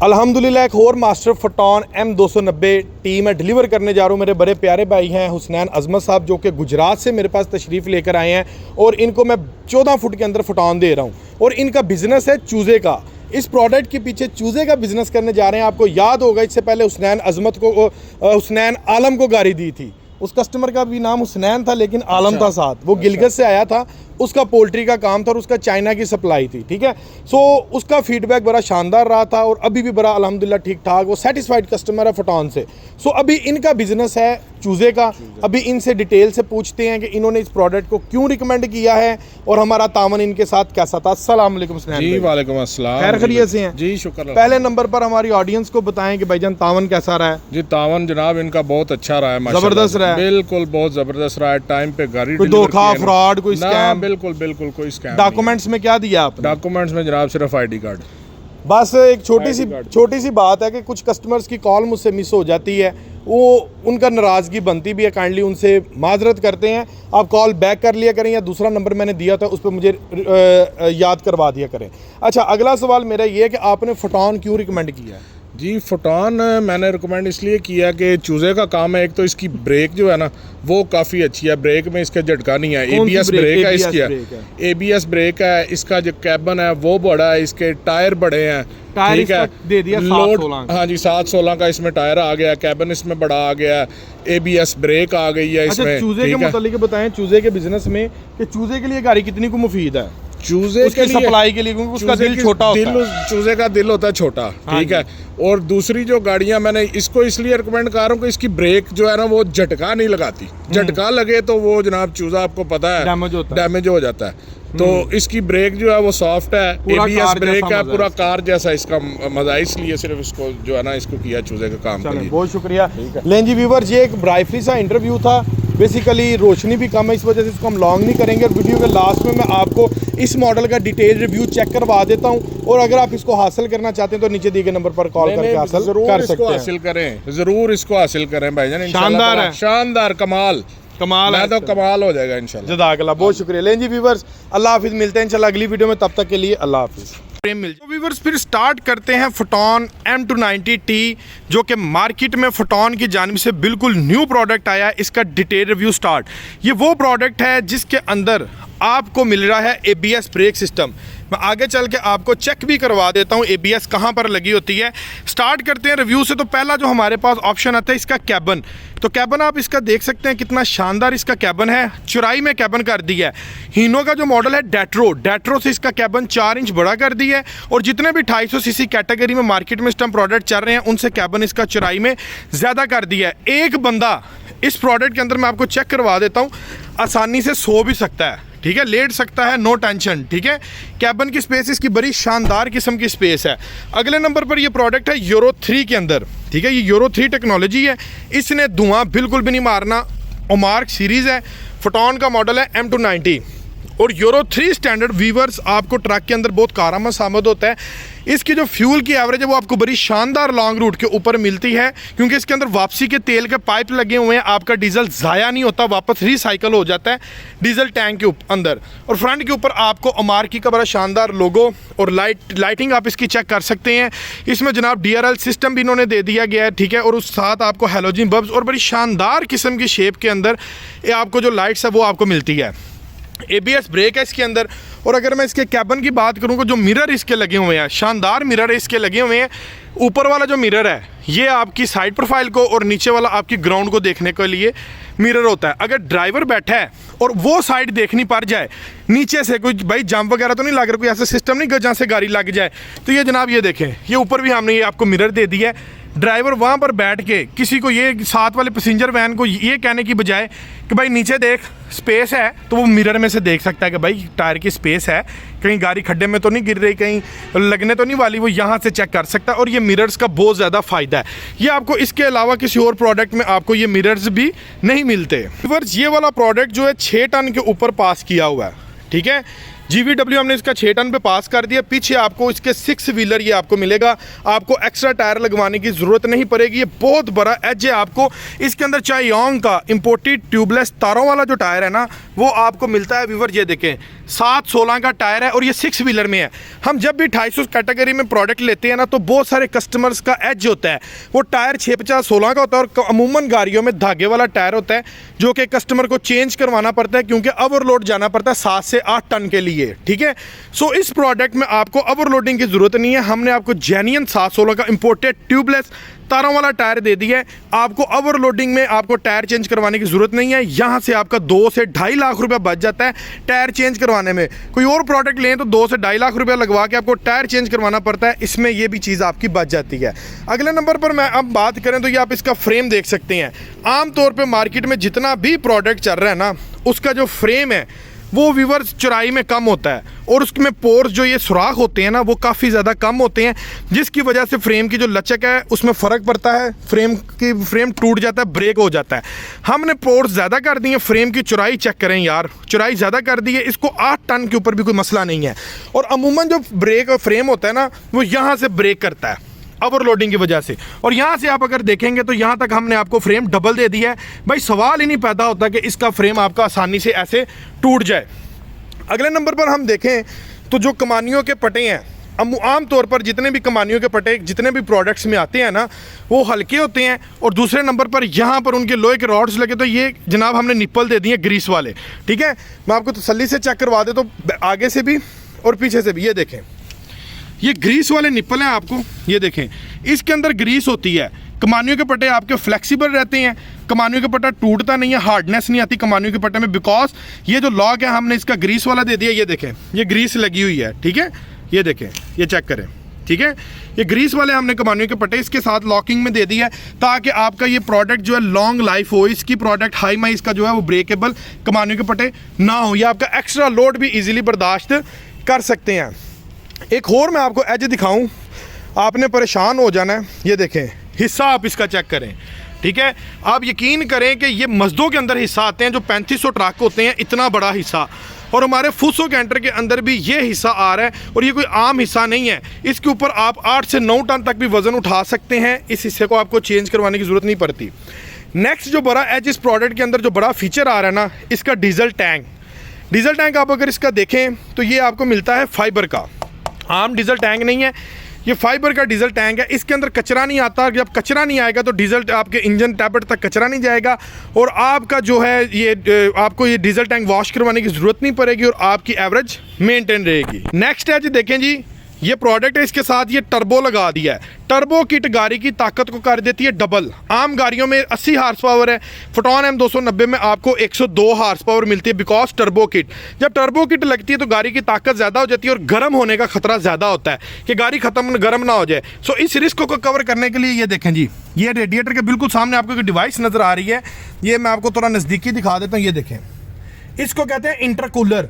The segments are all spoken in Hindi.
अल्हम्दुलिल्लाह एक और मास्टर फोटोन M290 टी मैं डिलीवर करने जा रहा हूँ। मेरे बड़े प्यारे भाई हैं हुसनैन अजमत साहब, जो कि गुजरात से मेरे पास तशरीफ़ लेकर आए हैं और इनको मैं 14 फुट के अंदर फोटोन दे रहा हूँ और इनका बिज़नेस है चूज़े का। इस प्रोडक्ट के पीछे चूज़े का बिज़नेस करने जा रहे हैं। आपको याद होगा इससे पहले हुसनैन आलम को गाड़ी दी थी। उस कस्टमर का भी नाम हुसनैन था लेकिन आलम था साथ, वो गिलगित से आया था। उसका पोल्ट्री का काम था और उसका चाइना की सप्लाई थी, ठीक है। सो उसका फीडबैक बड़ा शानदार रहा था और अभी भी बड़ा अल्हम्दुलिल्लाह ठीक ठाक, वो सेटिस्फाइड कस्टमर है फोटोन से। सो अभी इनका बिजनेस है चूज़े का। अभी इनसे डिटेल से पूछते हैं कि इन्होंने इस प्रोडक्ट को क्यों रिकमेंड किया है और हमारा तावन इनके साथ कैसा था। अस्सलाम वालेकुम जी, वालेकुम अस्सलाम। खैर खैरियत से हैं जी, शुक्र। पहले नंबर पर हमारी ऑडियंस को बताएं कि भाईजान तावन कैसा रहा है। जी, तावन जनाब इनका बहुत अच्छा रहा है, जबरदस्त रहा है, बिल्कुल बहुत जबरदस्त रहा है। टाइम पे गाड़ी कोई धोखा फ्रॉड कोई स्कैम? बिल्कुल बिल्कुल कोई स्कैम। डॉक्यूमेंट्स में क्या दिया आपने? डॉक्यूमेंट्स में जनाब सिर्फ आईडी कार्ड। बस एक छोटी सी बात है कि कुछ कस्टमर्स की कॉल मुझसे मिस हो जाती है, वो उनका नाराज़गी बनती भी है। काइंडली उनसे माजरत करते हैं। आप कॉल बैक कर लिया करें या दूसरा नंबर मैंने दिया था उस पर मुझे याद करवा दिया करें। अच्छा, अगला सवाल मेरा ये है कि आपने फोटोन क्यों रिकमेंड किया है? जी, फोटोन मैंने रिकमेंड इसलिए किया कि चूज़े का काम है। एक तो इसकी ब्रेक जो है ना वो काफ़ी अच्छी है, ब्रेक में इसका झटका नहीं है। ABS ब्रेक है इसकी, ABS ब्रेक है। इसका जो कैबन है वो बड़ा है, इसके टायर बड़े हैं, ठीक है। दे दिया लोड, हाँ जी, 716 का इसमें टायर आ गया, कैबन इसमें बड़ा आ गया, ABS ब्रेक आ गई है इसमें। चूज़े के मुतालिक बताएं, चूज़े के बिजनेस में कि चूज़े के लिए गाड़ी कितनी को मुफीद है? चूज़े के लिए सप्लाई के लिए, क्योंकि उसका दिल छोटा होता है। चूज़े का दिल होता है छोटा, ठीक है। और दूसरी जो गाड़ियां मैंने इसको इसलिए रिकमेंड कर रहा हूँ कि इसकी ब्रेक जो है ना वो झटका नहीं लगाती। झटका लगे तो वो जनाब चूज़ा आपको पता है डैमेज हो जाता है। तो इसकी ब्रेक जो है वो सॉफ्ट है, ABS ब्रेक है, पूरा कार जैसा इसका मजा है। इसलिए सिर्फ इसको जो है ना इसको किया चूज़े का काम के लिए। बहुत शुक्रिया। लें जी व्यूअर्स, ये एक ब्राइफली सा इंटरव्यू था। बेसिकली रोशनी भी कम है, इस वजह से इसको हम लॉन्ग नहीं करेंगे और वीडियो के लास्ट में मैं आपको इस मॉडल का डिटेल रिव्यू चेक करवा देता हूं। और अगर आप इसको हासिल करना चाहते हैं तो नीचे दिए गए नंबर पर कॉल करके हासिल कर सकते हैं। हासिल करें, जरूर इसको हासिल करें भाईजान। शानदार है, शानदार, कमाल है तो कमाल हो जाएगा इंशाल्लाह। जज़ाकल्लाह, बहुत शुक्रिया। लें जी व्यूअर्स, अल्लाह हाफिज़, मिलते हैं इंशाल्लाह अगली वीडियो में। तब तक के लिए अल्लाह हाफिज़। व्यूअर्स, फिर स्टार्ट करते हैं फोटोन M290T, जो कि मार्केट में फोटोन की जानिब से बिल्कुल न्यू प्रोडक्ट आया है। इसका डिटेल रिव्यू स्टार्ट। ये वो प्रोडक्ट है जिसके अंदर आपको मिल रहा है ABS ब्रेक सिस्टम। मैं आगे चल के आपको चेक भी करवा देता हूँ ABS कहाँ पर लगी होती है। स्टार्ट करते हैं रिव्यू से। तो पहला जो हमारे पास ऑप्शन आता है इसका कैबन। तो कैबन आप इसका देख सकते हैं, कितना शानदार इसका कैबन है। चौड़ाई में कैबन कर दी है। हीनो का जो मॉडल है डेट्रो से इसका कैबन 4 इंच बड़ा कर दी है। और जितने भी 250 सीसी कैटेगरी में मार्केट में इस टाइम प्रोडक्ट चल रहे हैं उनसे कैबन इसका चौड़ाई में ज़्यादा कर दिया है। एक बंदा इस प्रोडक्ट के अंदर, मैं आपको चेक करवा देता हूँ, आसानी से सो भी सकता है, ठीक है, लेट सकता है, नो टेंशन, ठीक है। कैबन की स्पेस इसकी बड़ी शानदार किस्म की स्पेस है। अगले नंबर पर ये प्रोडक्ट है यूरो 3 के अंदर, ठीक है। ये यूरो 3 टेक्नोलॉजी है, इसने धुआं बिल्कुल भी नहीं मारना। ओमार्क सीरीज़ है, फोटोन का मॉडल है M290 और यूरो 3 स्टैंडर्ड। वीवर्स, आपको ट्रक के अंदर बहुत कारआमद साबित होता है। इसकी जो फ्यूल की एवरेज है वो आपको बड़ी शानदार लॉन्ग रूट के ऊपर मिलती है, क्योंकि इसके अंदर वापसी के तेल के पाइप लगे हुए हैं। आपका डीजल ज़ाया नहीं होता, वापस रिसाइकल हो जाता है डीजल टैंक के अंदर। और फ्रंट के ऊपर आपको अमार्की का बड़ा शानदार लोगो और लाइटिंग आप इसकी चेक कर सकते हैं। इसमें जनाब DRL सिस्टम भी इन्होंने दे दिया गया है, ठीक है। और उस साथ आपको हैलोजन बल्ब्स और बड़ी शानदार किस्म की शेप के अंदर ये आपको जो लाइट्स है वो आपको मिलती है। ABS ब्रेक है इसके अंदर। और अगर मैं इसके कैबन की बात करूँ, जो मिरर इसके लगे हुए हैं, शानदार मिरर इसके लगे हुए हैं। ऊपर वाला जो मिरर है ये आपकी साइड प्रोफाइल को और नीचे वाला आपकी ग्राउंड को देखने के लिए मिरर होता है। अगर ड्राइवर बैठा है और वो साइड देखनी पड़ जाए, नीचे से कोई भाई जंप वगैरह तो नहीं लग रहा, कोई ऐसा सिस्टम नहीं जहाँ से गाड़ी लग जाए, तो ये जनाब ये देखें, ये ऊपर भी हमने ये आपको मिरर दे दिया है। ड्राइवर वहाँ पर बैठ के किसी को ये साथ वाले पैसेंजर वैन को ये कहने की बजाय कि भाई नीचे देख स्पेस है, तो वो मिरर में से देख सकता है कि भाई टायर की स्पेस है, कहीं गाड़ी खड्डे में तो नहीं गिर रही, कहीं लगने तो नहीं वाली, वो यहाँ से चेक कर सकता है। और ये मिरर्स का बहुत ज़्यादा फ़ायदा है। ये आपको इसके अलावा किसी और प्रोडक्ट में आपको ये मिरर्स भी नहीं मिलते। ये वाला प्रोडक्ट जो है 6 टन के ऊपर पास किया हुआ है, ठीक है। GVW हमने इसका 6 टन पे पास कर दिया। पीछे आपको इसके 6 व्हीलर ये आपको मिलेगा। आपको एक्स्ट्रा टायर लगवाने की ज़रूरत नहीं पड़ेगी। ये बहुत बड़ा एज है आपको। इसके अंदर चायोंग का इम्पोर्टेड ट्यूबलेस तारों वाला जो टायर है ना वो आपको मिलता है। व्यूअर ये देखें, 7/16 का टायर है और ये 6 व्हीलर में है। हम जब भी 250 कैटेगरी में प्रोडक्ट लेते हैं ना, तो बहुत सारे कस्टमर्स का एज होता है वो टायर 6/50/16 का होता है, और अमूमन गाड़ियों में धागे वाला टायर होता है जो कि कस्टमर को चेंज करवाना पड़ता है, क्योंकि ओवरलोड जाना पड़ता है 7 से 8 टन के लिए। ठीक है, सो इस प्रोडक्ट में आपको ओवरलोडिंग की ज़रूरत नहीं है। हमने आपको जेन्युइन 7/16 का इंपोर्टेड ट्यूबलेस तारों वाला टायर दे दिया है। आपको ओवरलोडिंग में आपको टायर चेंज करवाने की ज़रूरत नहीं है। यहाँ से आपका 2 से 2.5 लाख रुपया बच जाता है टायर चेंज करवाने में। कोई और प्रोडक्ट लें तो 2 से 2.5 लाख रुपया लगवा के आपको टायर चेंज करवाना पड़ता है, इसमें ये भी चीज़ आपकी बच जाती है। अगले नंबर पर मैं अब बात करें तो ये आप इसका फ्रेम देख सकते हैं। आमतौर पर मार्केट में जितना भी प्रोडक्ट चल रहा है ना, उसका जो फ्रेम है वो व्यूअर्स चौड़ाई में कम होता है, और उसमें पोर्स जो ये सुराख होते हैं ना, वो काफ़ी ज़्यादा कम होते हैं, जिसकी वजह से फ्रेम की जो लचक है उसमें फ़र्क पड़ता है, फ्रेम टूट जाता है, ब्रेक हो जाता है। हमने पोर्स ज़्यादा कर दिए, फ्रेम की चौड़ाई चेक करें यार, चौड़ाई ज़्यादा कर दी है, इसको 8 टन के ऊपर भी कोई मसला नहीं है। और अमूमन जो ब्रेक और फ्रेम होता है ना, वो यहाँ से ब्रेक करता है ओवरलोडिंग की वजह से, और यहाँ से आप अगर देखेंगे तो यहाँ तक हमने आपको फ्रेम डबल दे दिया है। भाई सवाल ही नहीं पैदा होता कि इसका फ्रेम आपका आसानी से ऐसे टूट जाए। अगले नंबर पर हम देखें तो जो कमानियों के पटे हैं, आम तौर पर जितने भी कमानियों के पटे जितने भी प्रोडक्ट्स में आते हैं ना, वो हल्के होते हैं। और दूसरे नंबर पर यहाँ पर उनके लोहे के रॉड्स लगे, तो ये जनाब हमने निप्पल दे दिए ग्रीस वाले। ठीक है, मैं आपको तसल्ली से चेक करवा दे तो आगे से भी और पीछे से भी, ये देखें ये ग्रीस वाले निप्पल हैं आपको, ये देखें इसके अंदर ग्रीस होती है। कमानियों के पट्टे आपके फ्लेक्सिबल रहते हैं, कमानियों का पट्टा टूटता नहीं है, हार्डनेस नहीं आती कमानियों के पट्टे में, बिकॉज ये जो लॉक है हमने इसका ग्रीस वाला दे दिया। ये देखें ये ग्रीस लगी हुई है। ठीक है, ये देखें, ये चेक करें। ठीक है, ये ग्रीस वाले हमने कमानियों के पट्टे इसके साथ लॉकिंग में दे दिया है, ताकि आपका ये प्रोडक्ट जो है लॉन्ग लाइफ हो। इसकी प्रोडक्ट हाई माइस का जो है वो ब्रेकेबल कमानियों के पट्टे ना हो, या आपका एक्स्ट्रा लोड भी इजीली बर्दाश्त कर सकते हैं। एक और मैं आपको एज दिखाऊं, आपने परेशान हो जाना है। ये देखें हिस्सा आप इसका चेक करें। ठीक है, आप यकीन करें कि ये मजदों के अंदर हिस्सा आते हैं जो 3500 ट्रक होते हैं, इतना बड़ा हिस्सा, और हमारे फूसो कैंटर के अंदर भी ये हिस्सा आ रहा है, और ये कोई आम हिस्सा नहीं है। इसके ऊपर आप 8 से 9 टन तक भी वज़न उठा सकते हैं। इस हिस्से को आपको चेंज करवाने की ज़रूरत नहीं पड़ती। नेक्स्ट जो बड़ा एज इस प्रोडक्ट के अंदर जो बड़ा फीचर आ रहा है ना, इसका डीजल टैंक। डीजल टैंक आप अगर इसका देखें तो ये आपको मिलता है फाइबर का, आम डीजल टैंक नहीं है, ये फाइबर का डीजल टैंक है। इसके अंदर कचरा नहीं आता, जब कचरा नहीं आएगा तो डीजल आपके इंजन टैबलेट तक कचरा नहीं जाएगा, और आपका जो है ये आपको ये डीजल टैंक वॉश करवाने की ज़रूरत नहीं पड़ेगी, और आपकी एवरेज मेंटेन रहेगी। नेक्स्ट है जी, देखें जी ये प्रोडक्ट है, इसके साथ ये टर्बो लगा दिया है। टर्बो किट गाड़ी की ताकत को कर देती है डबल। आम गाड़ियों में 80 हार्स पावर है, फोटोन M290 में आपको 102 हार्स पावर मिलती है, बिकॉज टर्बो किट। जब टर्बो किट लगती है तो गाड़ी की ताकत ज़्यादा हो जाती है, और गर्म होने का खतरा ज़्यादा होता है कि गाड़ी गर्म ना हो जाए। सो इस रिस्क को कवर करने के लिए ये देखें जी, ये रेडिएटर के बिल्कुल सामने आपको एक डिवाइस नज़र आ रही है, ये मैं आपको थोड़ा नज़दीकी दिखा देता हूँ। ये देखें, इसको कहते हैं इंटरकूलर।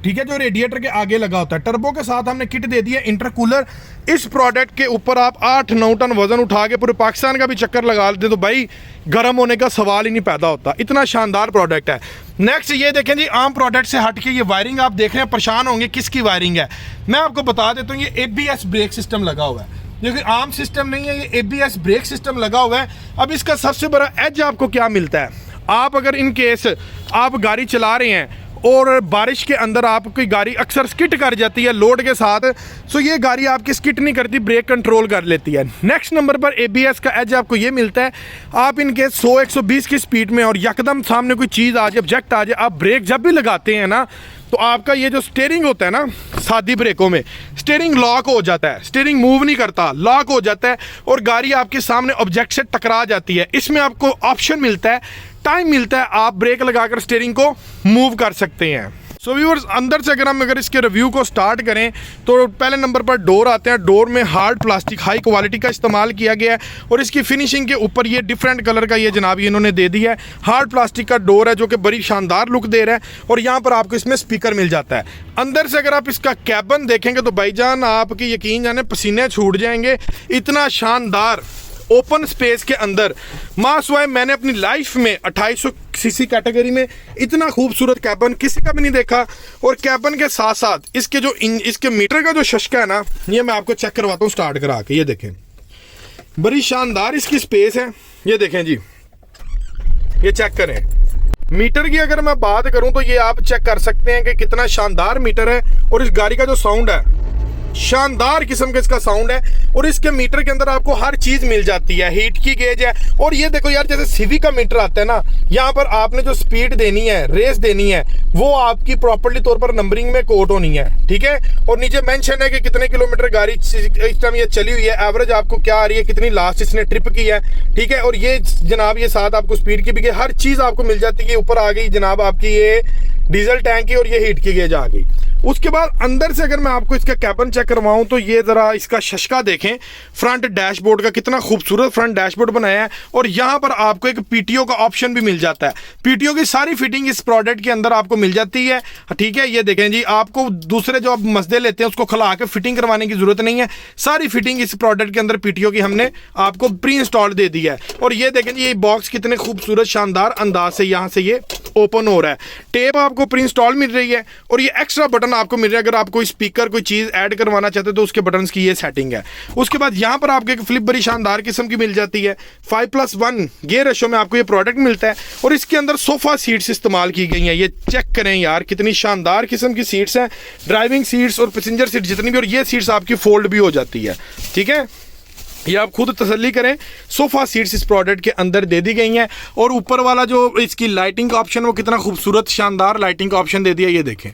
ठीक है, जो रेडिएटर के आगे लगा होता है। टर्बो के साथ हमने किट दे दी है इंटरकूलर। इस प्रोडक्ट के ऊपर आप 8-9 टन वजन उठा के पूरे पाकिस्तान का भी चक्कर लगा लेते तो भाई गर्म होने का सवाल ही नहीं पैदा होता। इतना शानदार प्रोडक्ट है। नेक्स्ट ये देखें जी, आम प्रोडक्ट से हट के ये वायरिंग आप देख रहे हैं, परेशान होंगे किसकी वायरिंग है। मैं आपको बता देता हूँ, ये ABS ब्रेक सिस्टम लगा हुआ है, जो कि आम सिस्टम नहीं है, ये ABS ब्रेक सिस्टम लगा हुआ है। अब इसका सबसे बड़ा एज आपको क्या मिलता है, आप अगर इन केस आप गाड़ी चला रहे हैं और बारिश के अंदर आपकी गाड़ी अक्सर स्किट कर जाती है लोड के साथ, सो ये गाड़ी आपकी स्किट नहीं करती, ब्रेक कंट्रोल कर लेती है। नेक्स्ट नंबर पर ABS का एज आपको ये मिलता है, आप इनके 100-120 की स्पीड में और यकदम सामने कोई चीज़ आ जाए, ऑब्जेक्ट आ जाए, आप ब्रेक जब भी लगाते हैं ना, तो आपका ये जो स्टीयरिंग होता है ना, सादी ब्रेकों में स्टीयरिंग लॉक हो जाता है, स्टीयरिंग मूव नहीं करता, लॉक हो जाता है, और गाड़ी आपके सामने ऑब्जेक्ट से टकरा जाती है। इसमें आपको ऑप्शन मिलता है, टाइम मिलता है, आप ब्रेक लगाकर स्टीयरिंग को मूव कर सकते हैं। सो व्यूअर्स, अंदर से अगर इसके रिव्यू को स्टार्ट करें तो पहले नंबर पर डोर आते हैं। डोर में हार्ड प्लास्टिक हाई क्वालिटी का इस्तेमाल किया गया है, और इसकी फिनिशिंग के ऊपर ये डिफरेंट कलर का ये जनाब ये इन्होंने दे दिया है। हार्ड प्लास्टिक का डोर है जो कि बड़ी शानदार लुक दे रहा है, और यहाँ पर आपको इसमें स्पीकर मिल जाता है। अंदर से अगर आप इसका कैबिन देखेंगे तो भाईजान आपकी यकीन जाने पसीने छूट जाएंगे, इतना शानदार ओपन स्पेस के अंदर मासवाए मैंने अपनी लाइफ में 2800 सीसी कैटेगरी में इतना खूबसूरत कैबिन किसी का भी नहीं देखा। और कैबिन के साथ साथ इसके जो इसके मीटर का जो शशका है ना, ये मैं आपको चेक करवाता हूँ स्टार्ट करा के। ये देखें, बड़ी शानदार इसकी स्पेस है। ये देखें जी, ये चेक करें, मीटर की अगर मैं बात करूं तो ये आप चेक कर सकते हैं कि कितना शानदार मीटर है, और इस गाड़ी का जो साउंड है, शानदार किस्म का इसका साउंड है। और इसके मीटर के अंदर आपको हर चीज मिल जाती है, हीट की गेज है। और ये देखो यार, जैसे सीवी का मीटर आता है ना, यहाँ पर आपने जो स्पीड देनी है, रेस देनी है, वो आपकी प्रॉपर्ली तौर पर नंबरिंग में कोट होनी है, ठीक है। और नीचे मेंशन है कि कितने किलोमीटर गाड़ी इस टाइम ये चली हुई है, एवरेज आपको क्या आ रही है, कितनी लास्ट इसने ट्रिप की है, ठीक है। और ये जनाब ये साथ आपको स्पीड की भी हर चीज आपको मिल जाती है। ऊपर आ गई जनाब आपकी ये डीजल टैंक की, और ये हीट की गेज आ गई। उसके बाद अंदर से अगर मैं आपको इसका कैबिन चेक करवाऊं तो ये जरा इसका शशका देखें, फ्रंट डैशबोर्ड का कितना खूबसूरत फ्रंट डैशबोर्ड बनाया है। और यहाँ पर आपको एक पीटीओ का ऑप्शन भी मिल जाता है। पीटीओ की सारी फिटिंग इस प्रोडक्ट के अंदर आपको मिल जाती है, ठीक है। ये देखें जी, आपको दूसरे जो आप मसदे लेते हैं उसको खला के फिटिंग करवाने की जरूरत नहीं है। सारी फिटिंग इस प्रोडक्ट के अंदर पीटीओ की हमने आपको प्री इंस्टॉल दे दी है। और ये देखें जी, ये बॉक्स कितने खूबसूरत शानदार अंदाज से यहाँ से ये ओपन हो रहा है। टेप आपको प्री इंस्टॉल मिल रही है, और ये एक्स्ट्रा बटन आपको मिल रहा है। अगर आप कोई स्पीकर कोई चीज ऐड करवाना चाहते हो तो उसके बटन्स की ये सेटिंग है। उसके बाद यहाँ पर आपको एक फ्लिप बड़ी शानदार किस्म की मिल जाती है। 5+1 गियर रेशो में आपको ये प्रोडक्ट मिलता है। और इसके अंदर सोफा सीट्स इस्तेमाल की गई हैं। ये चेक करें यार, कितनी शानदार किस्म की सीट्स हैं, ड्राइविंग सीट्स और पैसेंजर सीट जितनी भी। और ये सीट्स आपकी फोल्ड भी हो जाती है, ठीक है। ये आप खुद तसल्ली करें, सोफा सीट्स इस प्रोडक्ट के अंदर दे दी गई हैं। और ऊपर वाला जो इसकी लाइटिंग का ऑप्शन, वो कितना खूबसूरत शानदार लाइटिंग का ऑप्शन दे दिया, ये देखें।